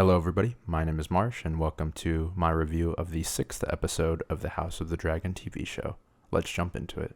Hello, everybody. My name is Marsh, and welcome to my review of the 6th episode of the House of the Dragon TV show. Let's jump into it.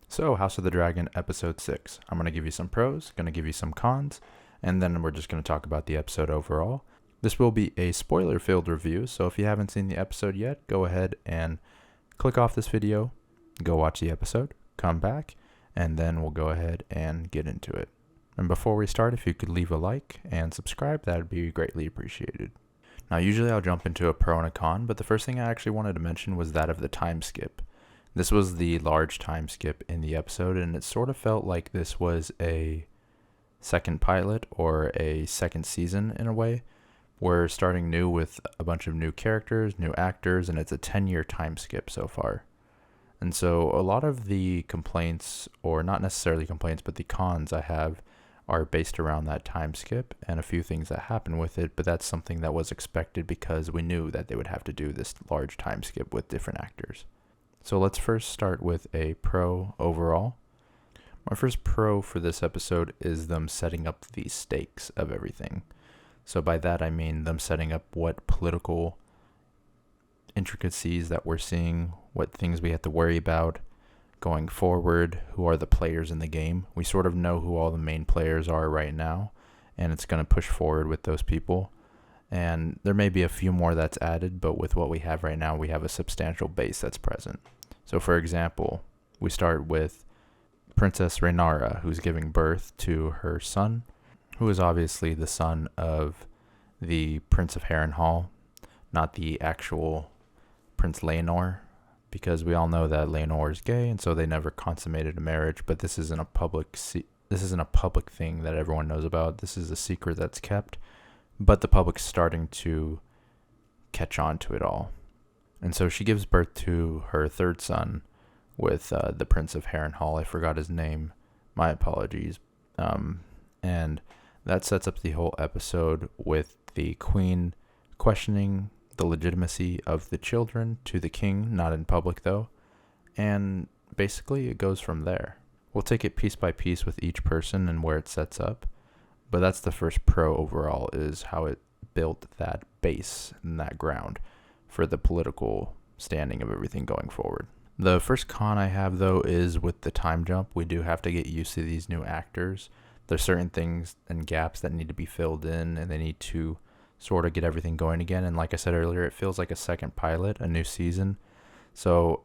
So, House of the Dragon, Episode 6. I'm going to give you some pros, going to give you some cons, and then we're just going to talk about the episode overall. This will be a spoiler-filled review, so if you haven't seen the episode yet, go ahead and click off this video, go watch the episode, come back, and then we'll go ahead and get into it. And before we start, if you could leave a like and subscribe, that would be greatly appreciated. Now, usually I'll jump into a pro and a con, but the first thing I actually wanted to mention was that of the time skip. This was the large time skip in the episode, and it sort of felt like this was a second pilot or a second season in a way. We're starting new with a bunch of new characters, new actors, and it's a 10-year time skip so far. And so a lot of the complaints, or not necessarily complaints, but the cons I have are based around that time skip and a few things that happen with it, but that's something that was expected because we knew that they would have to do this large time skip with different actors. So let's first start with a pro overall. My first pro for this episode is them setting up the stakes of everything. So by that I mean them setting up what political intricacies that we're seeing, what things we have to worry about going forward, who are the players in the game. We sort of know who all the main players are right now, and it's going to push forward with those people. And there may be a few more that's added, but with what we have right now, we have a substantial base that's present. So for example, we start with Princess Rhaenyra, who's giving birth to her son, who is obviously the son of the Prince of Harrenhal, not the actual Prince Laenor, because we all know that Laenor is gay, and so they never consummated a marriage. But this isn't a public thing that everyone knows about. This is a secret that's kept, but the public's starting to catch on to it all. And so she gives birth to her third son with the Prince of Harrenhal. I forgot his name. My apologies. And that sets up the whole episode with the queen questioning the legitimacy of the children to the king, not in public though, and basically it goes from there. We'll take it piece by piece with each person and where it sets up, but that's the first pro overall, is how it built that base and that ground for the political standing of everything going forward. The first con I have though is with the time jump. We do have to get used to these new actors. There's certain things and gaps that need to be filled in, and they need to sort of get everything going again. And like I said earlier, it feels like a second pilot, a new season. So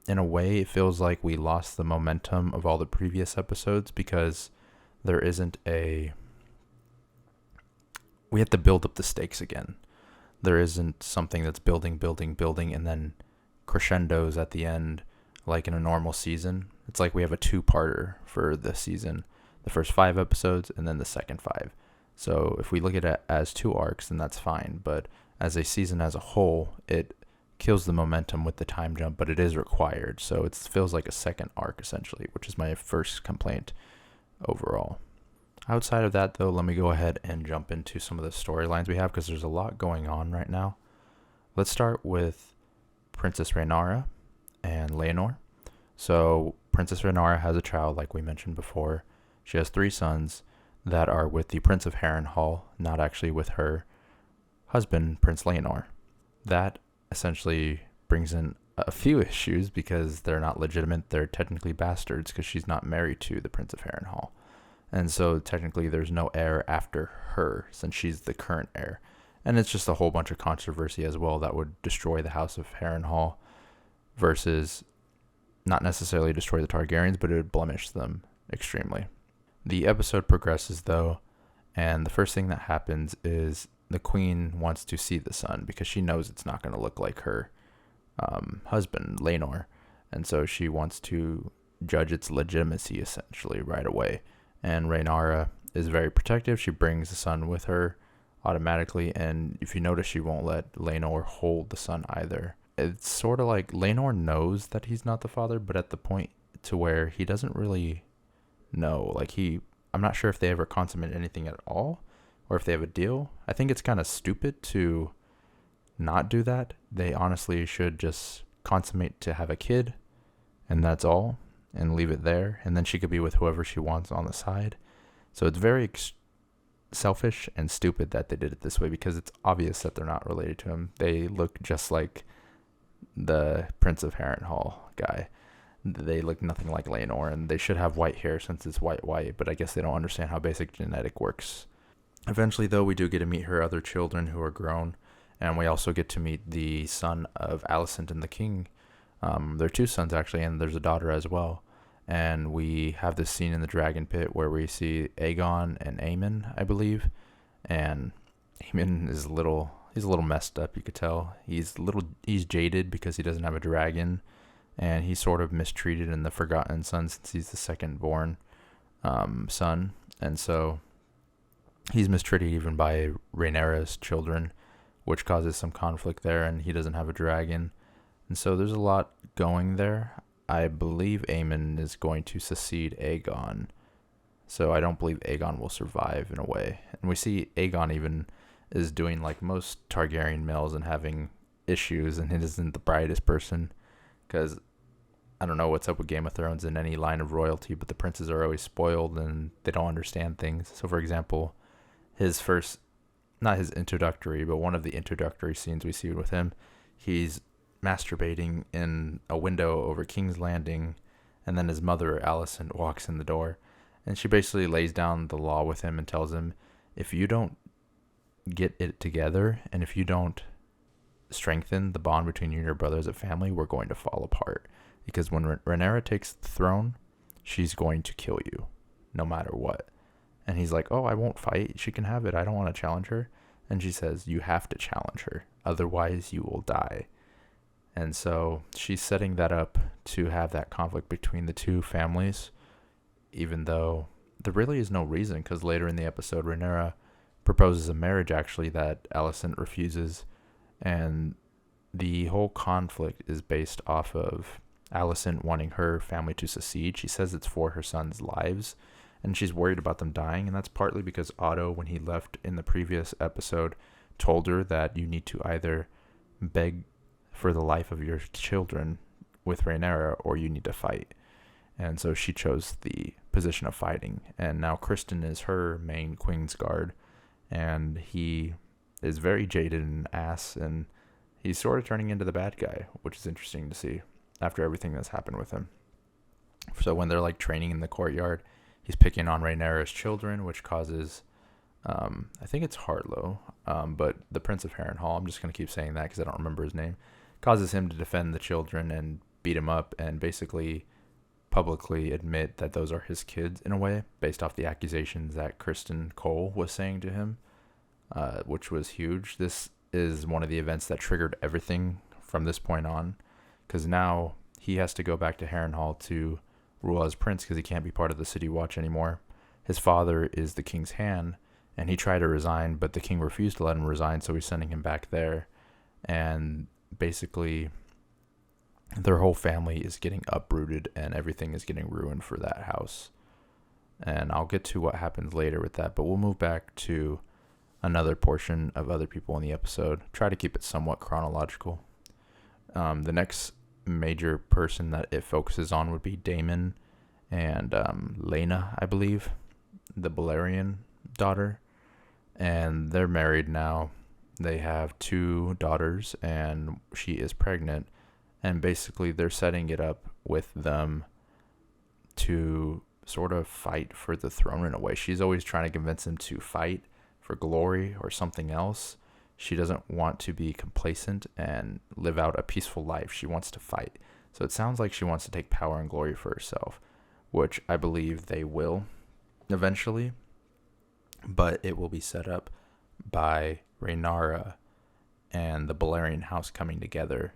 in a way, it feels like we lost the momentum of all the previous episodes because there isn't we have to build up the stakes again. There isn't something that's building, and then crescendos at the end like in a normal season. It's like we have a two-parter for the season, the first 5 episodes and then the second 5. So if we look at it as 2 arcs, then that's fine. But as a season as a whole, it kills the momentum with the time jump, but it is required. So it feels like a second arc, essentially, which is my first complaint overall. Outside of that, though, let me go ahead and jump into some of the storylines we have, because there's a lot going on right now. Let's start with Princess Rhaenyra and Laenor. So Princess Rhaenyra has a child, like we mentioned before. She has 3 sons that are with the Prince of Harrenhal, not actually with her husband, Prince Laenor. That essentially brings in a few issues because they're not legitimate. They're technically bastards because she's not married to the Prince of Harrenhal. And so technically there's no heir after her since she's the current heir. And it's just a whole bunch of controversy as well that would destroy the House of Harrenhal versus not necessarily destroy the Targaryens, but it would blemish them extremely. The episode progresses though, and the first thing that happens is the queen wants to see the son because she knows it's not going to look like her husband, Laenor. And so she wants to judge its legitimacy essentially right away. And Rhaenyra is very protective. She brings the son with her automatically, and if you notice, she won't let Laenor hold the son either. It's sort of like Laenor knows that he's not the father, but at the point to where he doesn't really know. I'm not sure if they ever consummate anything at all, or if they have a deal. I think it's kind of stupid to not do that. They honestly should just consummate to have a kid, and that's all. and leave it there, and then she could be with whoever she wants on the side. So it's very selfish and stupid that they did it this way, because it's obvious that they're not related to him. They look just like the Prince of Harrenhal guy. They look nothing like Laenor, and they should have white hair since it's white, but I guess they don't understand how basic genetic works. Eventually, though, we do get to meet her other children who are grown, and we also get to meet the son of Allison and the king. They're two sons, actually, and there's a daughter as well. And we have this scene in the dragon pit where we see Aegon and Eamon, I believe. And Eamon is he's a little messed up, you could tell. He's jaded because he doesn't have a dragon. And he's sort of mistreated in the Forgotten Son since he's the second born son. And so he's mistreated even by Rhaenyra's children, which causes some conflict there, and he doesn't have a dragon. And so there's a lot going there. I believe Eamon is going to succeed Aegon. So I don't believe Aegon will survive in a way. And we see Aegon even is doing like most Targaryen males and having issues, and he isn't the brightest person. Because I don't know what's up with Game of Thrones in any line of royalty, but the princes are always spoiled and they don't understand things. So for example, not his introductory, but one of the introductory scenes we see with him, he's masturbating in a window over King's Landing, and then his mother, Allison, walks in the door, and she basically lays down the law with him and tells him, if you don't get it together, and if you don't strengthen the bond between you and your brother as a family, we're going to fall apart. Because when Rhaenyra takes the throne, she's going to kill you, no matter what. And he's like, oh, I won't fight. She can have it. I don't want to challenge her. And she says, you have to challenge her. Otherwise, you will die. And so she's setting that up to have that conflict between the two families, even though there really is no reason, because later in the episode, Rhaenyra proposes a marriage, actually, that Allison refuses. And the whole conflict is based off of Allison wanting her family to secede. She says it's for her sons' lives, and she's worried about them dying. And that's partly because Otto, when he left in the previous episode, told her that you need to either beg for the life of your children with Rhaenyra, or you need to fight. And so she chose the position of fighting. And now Kristen is her main Queen's Guard, and he is very jaded and ass, and he's sort of turning into the bad guy, which is interesting to see after everything that's happened with him. So when they're like training in the courtyard, he's picking on Rhaenyra's children, which causes, I think it's Harlow, but the Prince of Harrenhal, I'm just going to keep saying that because I don't remember his name, causes him to defend the children and beat him up and basically publicly admit that those are his kids in a way, based off the accusations that Kristen Cole was saying to him, which was huge. This is one of the events that triggered everything from this point on, because now he has to go back to Harrenhal to rule as prince because he can't be part of the City Watch anymore. His father is the king's hand, and he tried to resign, but the king refused to let him resign, so he's sending him back there. And basically, their whole family is getting uprooted, and everything is getting ruined for that house. And I'll get to what happens later with that, but we'll move back to another portion of other people in the episode. Try to keep it somewhat chronological. The next major person that it focuses on would be Daemon and Laena, I believe, the Balerion daughter. And they're married now. They have 2 daughters, and she is pregnant. And basically, they're setting it up with them to sort of fight for the throne in a way. She's always trying to convince him to fight for glory or something else. She doesn't want to be complacent and live out a peaceful life. She wants to fight. So it sounds like she wants to take power and glory for herself, which I believe they will eventually. But it will be set up by Rhaenyra and the Balerion house coming together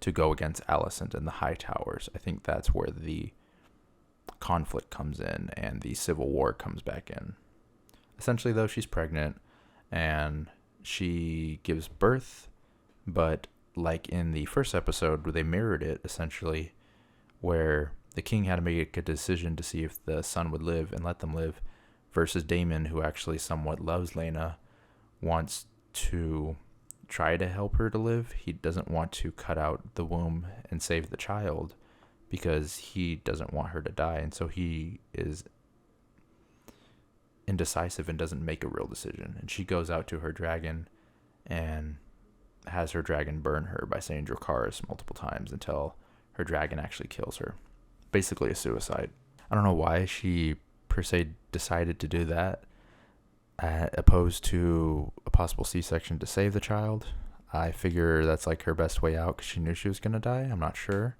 to go against Allison and the High Towers. I think that's where the conflict comes in and the civil war comes back in. Essentially, though, she's pregnant and she gives birth, but like in the first episode where they mirrored it, essentially, where the king had to make a decision to see if the son would live and let them live, versus Daemon, who actually somewhat loves Laena, wants to try to help her to live. He doesn't want to cut out the womb and save the child, because he doesn't want her to die, and so he is indecisive and doesn't make a real decision. And she goes out to her dragon and has her dragon burn her by saying Dracarys multiple times until her dragon actually kills her. Basically a suicide. I don't know why she per se decided to do that, opposed to a possible C-section to save the child. I figure that's like her best way out because she knew she was going to die. I'm not sure.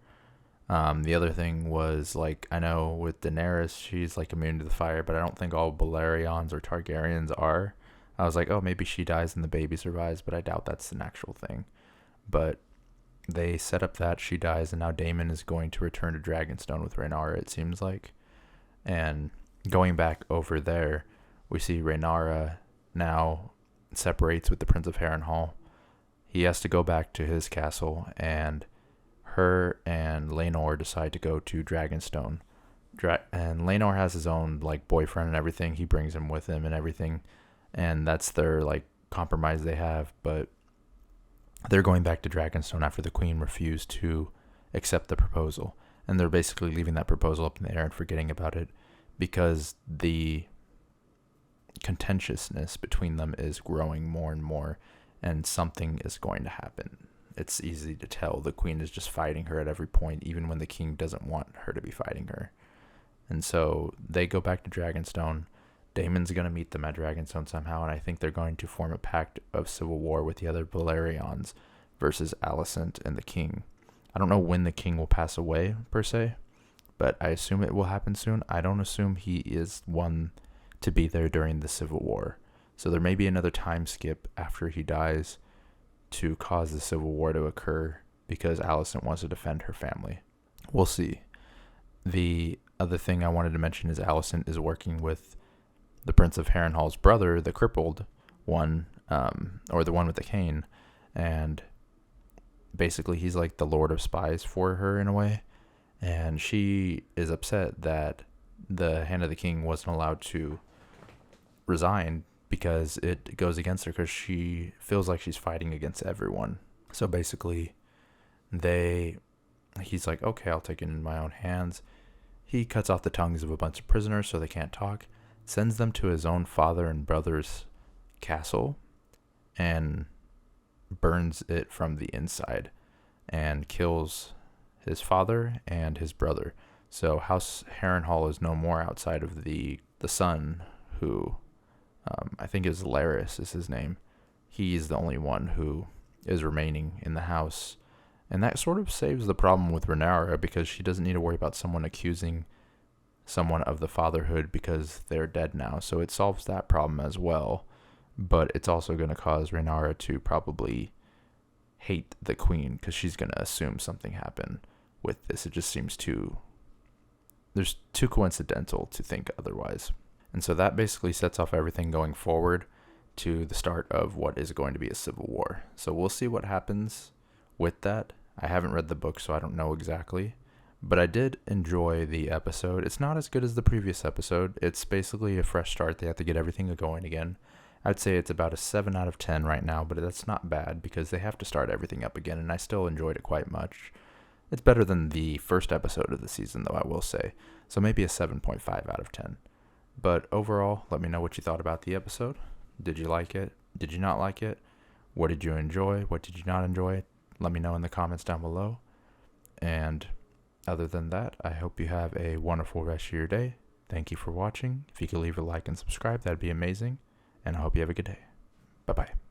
The other thing was, like, I know with Daenerys, she's like immune to the fire, but I don't think all Balerions or Targaryens are. I was like, oh, maybe she dies and the baby survives, but I doubt that's an actual thing. But they set up that she dies, and now Daemon is going to return to Dragonstone with Rhaenyra, it seems like. And going back over there, we see Rhaenyra now separates with the Prince of Harrenhal. He has to go back to his castle, and her and Laenor decide to go to Dragonstone. And Laenor has his own like boyfriend and everything. He brings him with him and everything. And that's their like compromise they have. But they're going back to Dragonstone after the queen refused to accept the proposal. And they're basically leaving that proposal up in the air and forgetting about it because the contentiousness between them is growing more and more, and something is going to happen. It's easy to tell the queen is just fighting her at every point, even when the king doesn't want her to be fighting her. And so they go back to Dragonstone. Daemon's going to meet them at Dragonstone somehow, and I think they're going to form a pact of civil war with the other Balerions versus Alicent and the king. I don't know when the king will pass away, per se, but I assume it will happen soon. I don't assume he is one to be there during the civil war. So there may be another time skip after he dies to cause the civil war to occur because Alicent wants to defend her family. We'll see. The other thing I wanted to mention is Alicent is working with the Prince of Harrenhal's brother, the crippled one, or the one with the cane, and basically he's like the Lord of Spies for her in a way, and she is upset that the Hand of the King wasn't allowed to resign because it goes against her, because she feels like she's fighting against everyone. So basically he's like, okay, I'll take it in my own hands. He cuts off the tongues of a bunch of prisoners so they can't talk, sends them to his own father and brother's castle, and burns it from the inside, and kills his father and his brother. So House Harrenhal is no more outside of the son, who I think is Larys is his name. He's the only one who is remaining in the house. And that sort of saves the problem with Rhaenyra, because she doesn't need to worry about someone accusing someone of the fatherhood because they're dead now. So it solves that problem as well. But it's also going to cause Rhaenyra to probably hate the queen, because she's going to assume something happened with this. It just seems too coincidental to think otherwise. And so that basically sets off everything going forward to the start of what is going to be a civil war. So we'll see what happens with that. I haven't read the book, so I don't know exactly. But I did enjoy the episode. It's not as good as the previous episode. It's basically a fresh start. They have to get everything going again. I'd say it's about a 7 out of 10 right now, but that's not bad because they have to start everything up again, and I still enjoyed it quite much. It's better than the first episode of the season, though, I will say. So maybe a 7.5 out of 10. But overall, let me know what you thought about the episode. Did you like it? Did you not like it? What did you enjoy? What did you not enjoy? Let me know in the comments down below. And other than that, I hope you have a wonderful rest of your day. Thank you for watching. If you could leave a like and subscribe, that'd be amazing. And I hope you have a good day. Bye-bye.